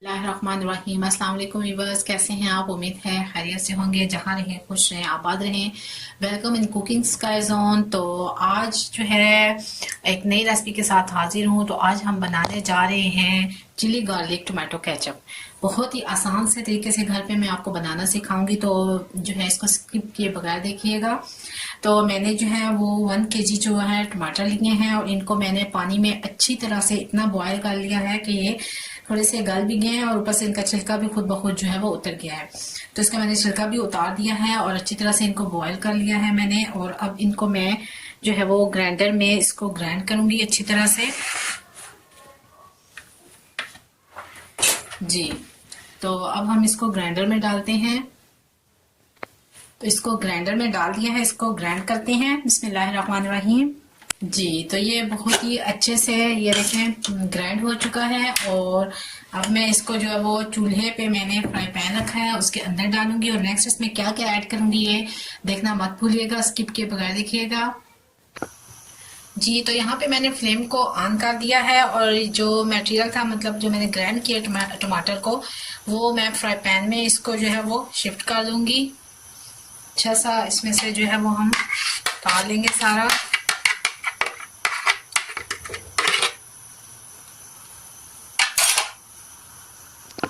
बिस्मिल्लाहिर्रहमानिर्रहीम। अस्सलाम वालेकुम व्यूअर्स, कैसे हैं आप? उम्मीद है खैरियत से होंगे। जहाँ रहें खुश रहें, आबाद रहें। Welcome in cooking sky zone. तो आज जो है एक नई रेसिपी के साथ हाजिर हूँ। तो आज हम बनाने जा रहे हैं चिली गार्लिक टोमेटो केचप। बहुत ही आसान से तरीके से घर पे मैं आपको बनाना सिखाऊंगी। तो जो है इसको स्किप किए बगैर देखिएगा। तो मैंने जो है वो 1 kg जो है टमाटर लिए हैं और इनको मैंने पानी में अच्छी तरह से इतना बॉयल कर लिया है कि ये थोड़े से गल भी गए हैं और ऊपर से इनका छिलका भी खुद ब खुद जो है वो उतर गया है। तो इसका मैंने छिलका भी उतार दिया है और अच्छी तरह से इनको बॉयल कर लिया है मैंने। और अब इनको मैं जो है वो ग्राइंडर में इसको ग्राइंड करूंगी अच्छी तरह से। जी, तो अब हम इसको ग्राइंडर में डालते हैं। तो इसको ग्राइंडर में डाल दिया है, इसको ग्राइंड करते हैं। बिस्मिल्लाहिर्रहमानिर्रहीम। जी, तो ये बहुत ही अच्छे से ये देखें ग्राइंड हो चुका है। और अब मैं इसको जो है वो चूल्हे पे मैंने फ्राई पैन रखा है उसके अंदर डालूंगी। और नेक्स्ट इसमें क्या क्या ऐड करूंगी ये देखना मत भूलिएगा, स्किप किए बगैर देखिएगा। जी, तो यहाँ पे मैंने फ्लेम को ऑन कर दिया है और जो मटेरियल था, मतलब जो मैंने ग्राइंड किया टमाटर को, वो मैं फ्राई पैन में इसको जो है वो शिफ्ट कर दूंगी। अच्छा सा इसमें से जो है वो हम डाल लेंगे सारा।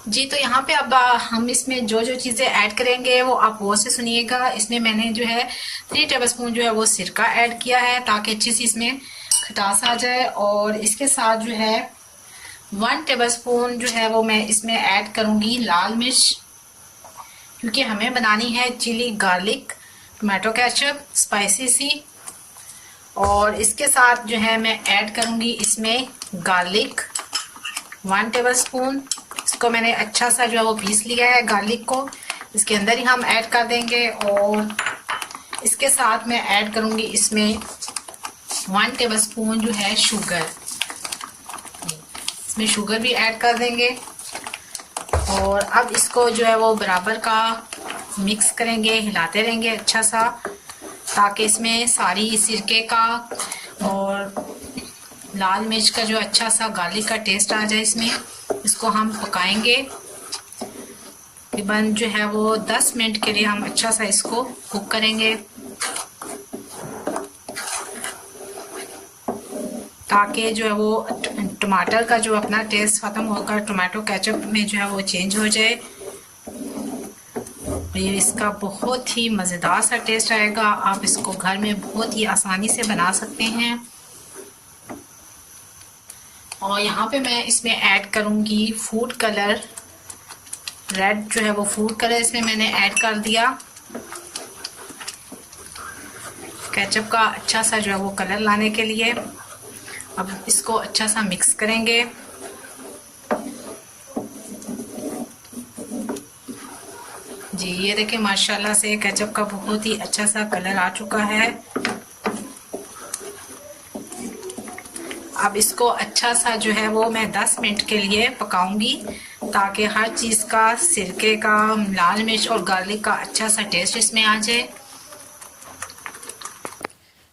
जी, तो यहाँ पे अब हम इसमें जो जो चीज़ें ऐड करेंगे वो आप वो से सुनिएगा। इसमें मैंने जो है 3 टेबलस्पून जो है वो सिरका ऐड किया है ताकि अच्छी सी इसमें खटास आ जाए। और इसके साथ जो है 1 टेबलस्पून जो है वो मैं इसमें ऐड करूँगी लाल मिर्च, क्योंकि हमें बनानी है chilli garlic tomato ketchup spicy सी। और इसके साथ जो है मैं ऐड करूँगी इसमें गार्लिक 1 टेबलस्पून। इसको मैंने अच्छा सा जो है वो पीस लिया है गार्लिक को, इसके अंदर ही हम ऐड कर देंगे। और इसके साथ मैं ऐड करूंगी इसमें 1 टेबलस्पून जो है शुगर, इसमें शुगर भी ऐड कर देंगे। और अब इसको जो है वो बराबर का मिक्स करेंगे, हिलाते रहेंगे अच्छा सा, ताकि इसमें सारी सिरके का और लाल मिर्च का जो अच्छा सा गार्लिक का टेस्ट आ जाए इसमें। इसको हम पकाएंगे तकरीबन जो है वो 10 मिनट के लिए हम अच्छा सा इसको कुक करेंगे, ताकि जो है वो टमाटर का जो अपना टेस्ट खत्म होकर टोमेटो केचप में जो है वो चेंज हो जाए। ये इसका बहुत ही मज़ेदार सा टेस्ट आएगा। आप इसको घर में बहुत ही आसानी से बना सकते हैं। और यहाँ पे मैं इसमें ऐड करूँगी फूड कलर, रेड जो है वो फूड कलर इसमें मैंने ऐड कर दिया केचप का अच्छा सा जो है वो कलर लाने के लिए। अब इसको अच्छा सा मिक्स करेंगे। जी, ये देखिए माशाल्लाह से केचप का बहुत ही अच्छा सा कलर आ चुका है। अब इसको अच्छा सा जो है वो मैं 10 मिनट के लिए पकाऊंगी, ताकि हर चीज़ का, सिरके का, लाल मिर्च और गार्लिक का अच्छा सा टेस्ट इसमें आ जाए।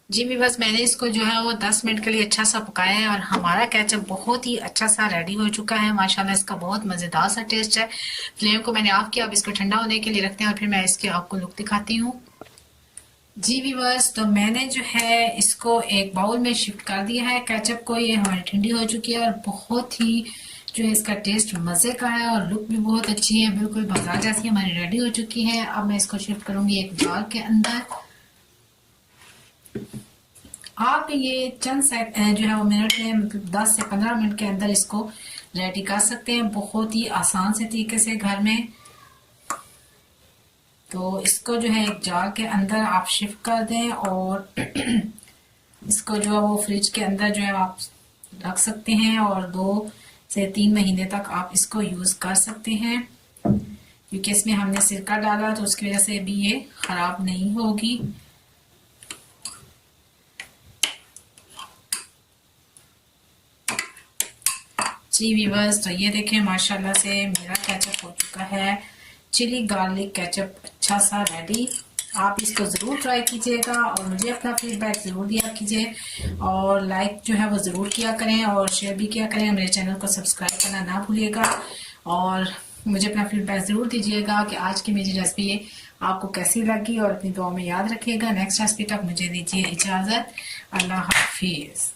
जी भी बस मैंने इसको जो है वो 10 मिनट के लिए अच्छा सा पकाया है और हमारा केचप बहुत ही अच्छा सा रेडी हो चुका है। माशाल्लाह इसका बहुत मज़ेदार सा टेस्ट है। फ्लेम को मैंने ऑफ किया, अब इसको ठंडा होने के लिए रखते हैं और फिर मैं इसके आपको लुक दिखाती हूँ। जी व्यूअर्स, तो मैंने जो है इसको एक बाउल में शिफ्ट कर दिया है केचप को। ये हमारी ठंडी हो चुकी है और बहुत ही जो है इसका टेस्ट मज़े का है और लुक भी बहुत अच्छी है, बिल्कुल बाजार जैसी हमारी रेडी हो चुकी है। अब मैं इसको शिफ्ट करूंगी एक जार के अंदर। आप ये चंद जो है वो मिनट में, मतलब 10 से 15 मिनट के अंदर इसको रेडी कर सकते हैं बहुत ही आसान से तरीके से घर में। तो इसको जो है एक जार के अंदर आप शिफ्ट कर दें और इसको जो है वो फ्रिज के अंदर जो है आप रख सकते हैं और 2 से 3 महीने तक आप इसको यूज कर सकते हैं, क्योंकि इसमें हमने सिरका डाला तो उसकी वजह से भी ये खराब नहीं होगी। जी व्यूअर्स, तो ये देखें माशाल्लाह से मेरा केचप हो चुका है चिली गार्लिक केचप अच्छा सा रेडी। आप इसको ज़रूर ट्राई कीजिएगा और मुझे अपना फीडबैक ज़रूर दिया कीजिए और लाइक जो है वो ज़रूर किया करें और शेयर भी किया करें। मेरे चैनल को सब्सक्राइब करना ना भूलिएगा और मुझे अपना फीडबैक ज़रूर दीजिएगा कि आज की मेरी रेसिपी आपको कैसी लगी, और अपनी दुआ में याद रखिएगा। नेक्स्ट रेसिपी तक मुझे दीजिए इजाज़त। अल्लाह हाफिज़।